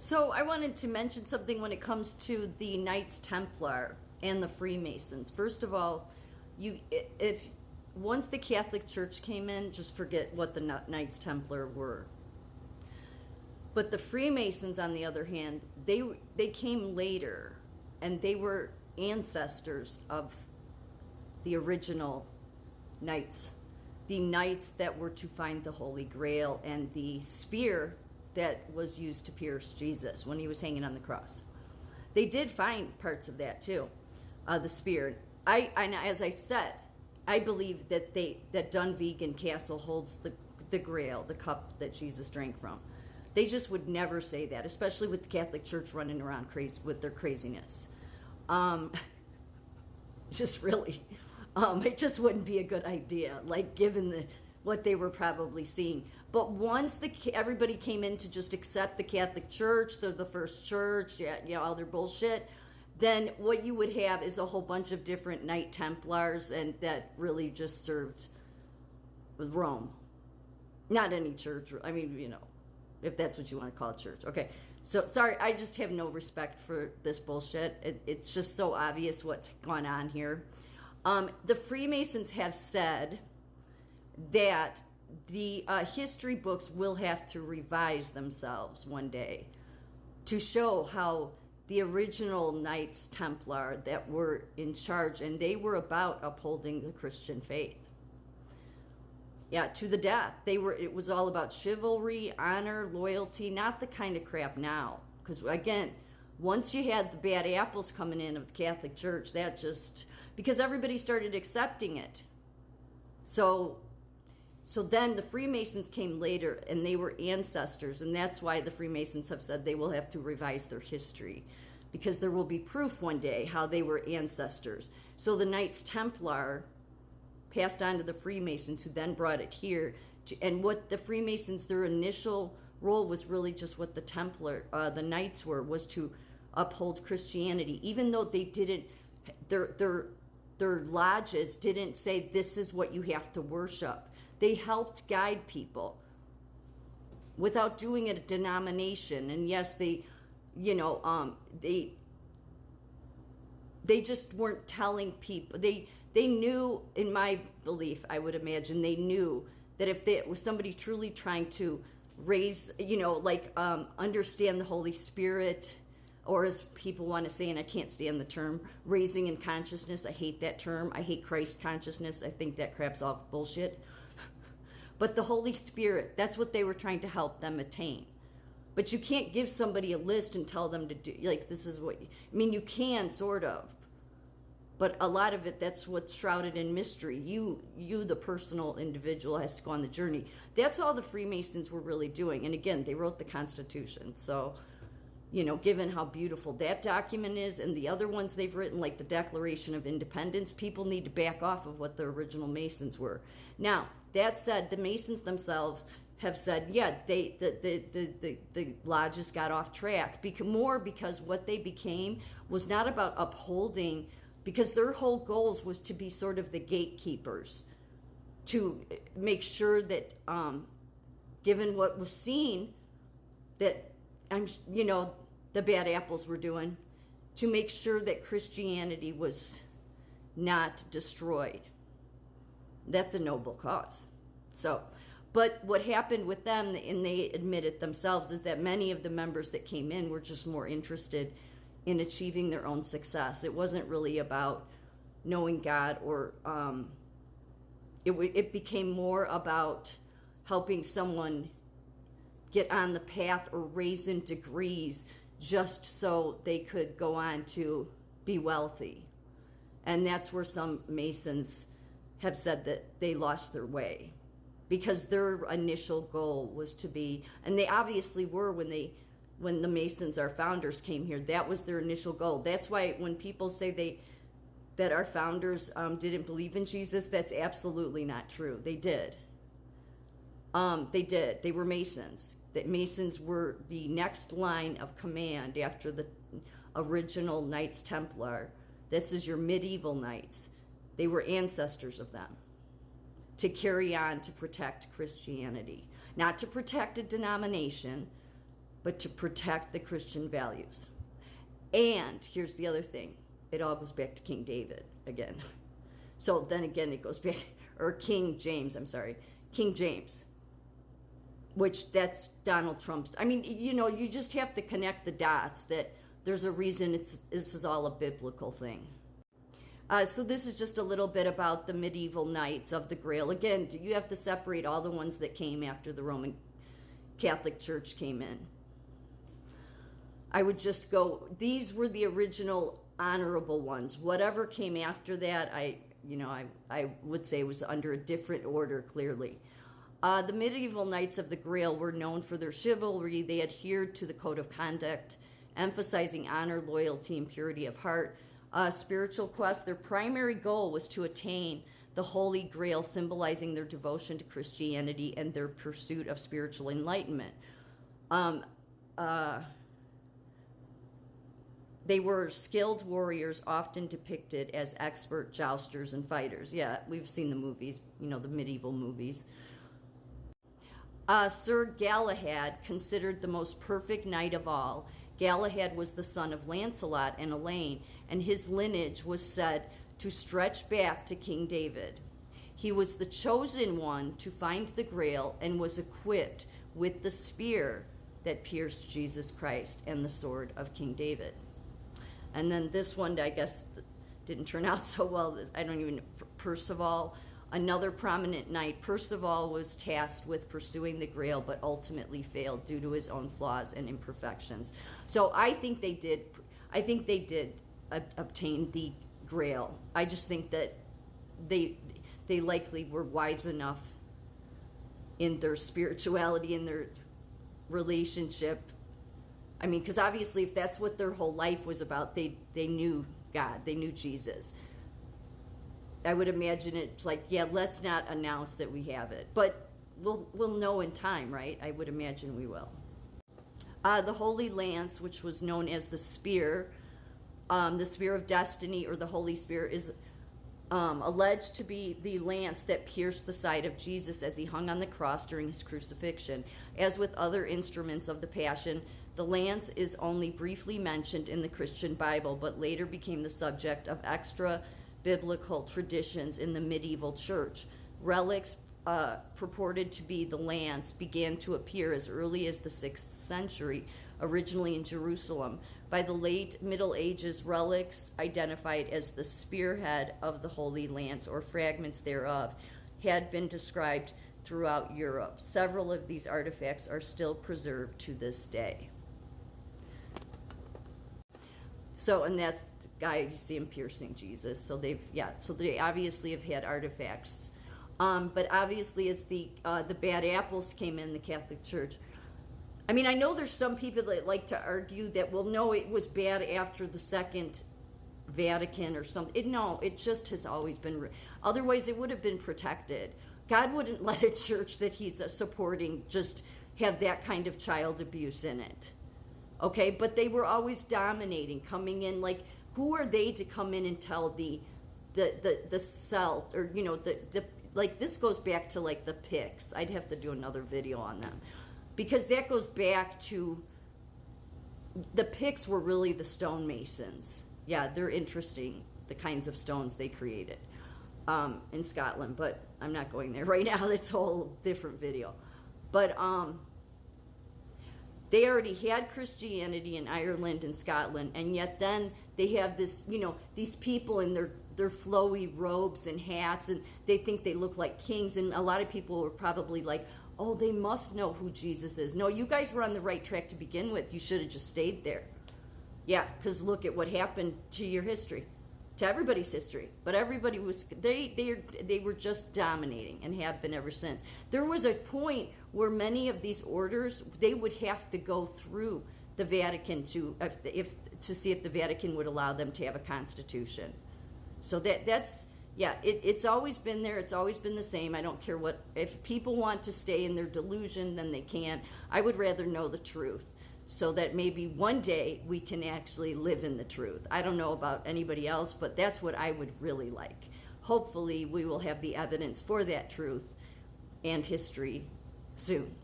So I wanted to mention something when it comes to the Knights Templar and the Freemasons. First of all, if once the Catholic Church came in, just forget what the Knights Templar were. But the Freemasons, on the other hand, they came later, and they were ancestors of the original knights, the knights that were to find the Holy Grail and the spear that was used to pierce Jesus when he was hanging on the cross. They did find parts of that too, the spear. As I said, I believe that that Dunvegan Castle holds the Grail, the cup that Jesus drank from. They just would never say that, especially with the Catholic Church running around crazy with their craziness. Just really, it just wouldn't be a good idea, like given what they were probably seeing. But once everybody came in to just accept the Catholic Church, they're the first church, all their bullshit, then what you would have is a whole bunch of different Knight Templars, and that really just served Rome. Not any church, I mean, if that's what you want to call a church. Okay, so sorry, I just have no respect for this bullshit. It's just so obvious what's going on here. The Freemasons have said that the history books will have to revise themselves one day to show how the original Knights Templar that were in charge, and they were about upholding the Christian faith. Yeah, to the death. It was all about chivalry, honor, loyalty, not the kind of crap now. Because again, once you had the bad apples coming in of the Catholic Church, because everybody started accepting it. So then the Freemasons came later, and they were ancestors, and that's why the Freemasons have said they will have to revise their history, because there will be proof one day how they were ancestors. So the Knights Templar passed on to the Freemasons, who then brought it here. And what the Freemasons, their initial role was really just what the Knights was to uphold Christianity, even though they didn't, their lodges didn't say this is what you have to worship. They helped guide people without doing it a denomination. And yes, they just weren't telling people. They knew, in my belief, I would imagine, they knew that if it was somebody truly trying to raise, understand the Holy Spirit, or as people want to say, and I can't stand the term, raising in consciousness. I hate that term. I hate Christ consciousness. I think that crap's all bullshit. But the Holy Spirit, that's what they were trying to help them attain. But you can't give somebody a list and tell them to do, this is what, you can, sort of. But a lot of it, that's what's shrouded in mystery. You, the personal individual, has to go on the journey. That's all the Freemasons were really doing. And again, they wrote the Constitution. So, given how beautiful that document is, and the other ones they've written, like the Declaration of Independence, people need to back off of what the original Masons were. Now, that said, the Masons themselves have said, yeah, the lodges got off track. Because what they became was not about upholding, because their whole goals was to be sort of the gatekeepers, to make sure that, given what was seen, that the bad apples were doing, to make sure that Christianity was not destroyed. That's a noble cause. So, but what happened with them, and they admit it themselves, is that many of the members that came in were just more interested in achieving their own success. It wasn't really about knowing God, or it became more about helping someone get on the path or raise in degrees just so they could go on to be wealthy. And that's where some Masons have said that they lost their way, because their initial goal was to be, and they obviously were when the Masons, our founders, came here, that was their initial goal. That's why when people say that our founders didn't believe in Jesus, that's absolutely not true. They did. They did. They were Masons. That Masons were the next line of command after the original Knights Templar. This is your medieval knights. They were ancestors of them, to carry on to protect Christianity. Not to protect a denomination, but to protect the Christian values. And here's the other thing. It all goes back to King David again. So then again, it goes back, or King James, which that's Donald Trump's. I mean, you just have to connect the dots that there's a reason this is all a biblical thing. So this is just a little bit about the medieval Knights of the Grail. Again, you have to separate all the ones that came after the Roman Catholic Church came in. I would just go, these were the original honorable ones. Whatever came after that, I would say was under a different order, clearly. The medieval Knights of the Grail were known for their chivalry. They adhered to the code of conduct, emphasizing honor, loyalty, and purity of heart. Spiritual quest, their primary goal was to attain the Holy Grail, symbolizing their devotion to Christianity and their pursuit of spiritual enlightenment. They were skilled warriors, often depicted as expert jousters and fighters. Yeah, we've seen the movies, the medieval movies. Sir Galahad, considered the most perfect knight of all. Galahad was the son of Lancelot and Elaine, and his lineage was said to stretch back to King David. He was the chosen one to find the Grail and was equipped with the spear that pierced Jesus Christ and the sword of King David. And then this one, I guess, didn't turn out so well. Percival, another prominent knight. Percival was tasked with pursuing the Grail, but ultimately failed due to his own flaws and imperfections. So I think they did obtain the Grail. I just think that they likely were wise enough in their spirituality, in their relationship. I mean, because obviously if that's what their whole life was about, they knew God, they knew Jesus. I would imagine it's like, yeah, let's not announce that we have it. But we'll know in time, right? I would imagine we will. The Holy Lance, which was known as the Spear of Destiny, or the Holy Spear, is alleged to be the lance that pierced the side of Jesus as he hung on the cross during his crucifixion. As with other instruments of the Passion, the lance is only briefly mentioned in the Christian Bible, but later became the subject of extra biblical traditions in the medieval church. Relics purported to be the lance began to appear as early as the 6th century, originally in Jerusalem. By the late Middle Ages, relics identified as the spearhead of the Holy Lance, or fragments thereof, had been described throughout Europe. Several of these artifacts are still preserved to this day. So, and that's the guy, you see him piercing Jesus. So they obviously have had artifacts. But obviously as the bad apples came in the Catholic Church, I mean, I know there's some people that like to argue that, well, no, it was bad after the Second Vatican or something. No, it just has always been. Otherwise, it would have been protected. God wouldn't let a church that he's supporting just have that kind of child abuse in it. Okay, but they were always dominating, coming in like, who are they to come in and tell the Celt, or the like, this goes back to like the Picts. I'd have to do another video on them, because that goes back to, the Picts were really the stonemasons. Yeah, they're interesting, the kinds of stones they created in Scotland, but I'm not going there right now. That's a whole different video. But they already had Christianity in Ireland and Scotland, and yet then they have this, these people in their flowy robes and hats, and they think they look like kings, and a lot of people were probably like, oh, they must know who Jesus is. No, you guys were on the right track to begin with. You should have just stayed there. Yeah, because look at what happened to your history, to everybody's history. But everybody was, they were just dominating and have been ever since. There was a point where many of these orders, they would have to go through the Vatican to see if the Vatican would allow them to have a constitution. So it's always been there. It's always been the same. I don't care what, if people want to stay in their delusion, then they can. I would rather know the truth, so that maybe one day we can actually live in the truth. I don't know about anybody else, but that's what I would really like. Hopefully we will have the evidence for that truth and history soon.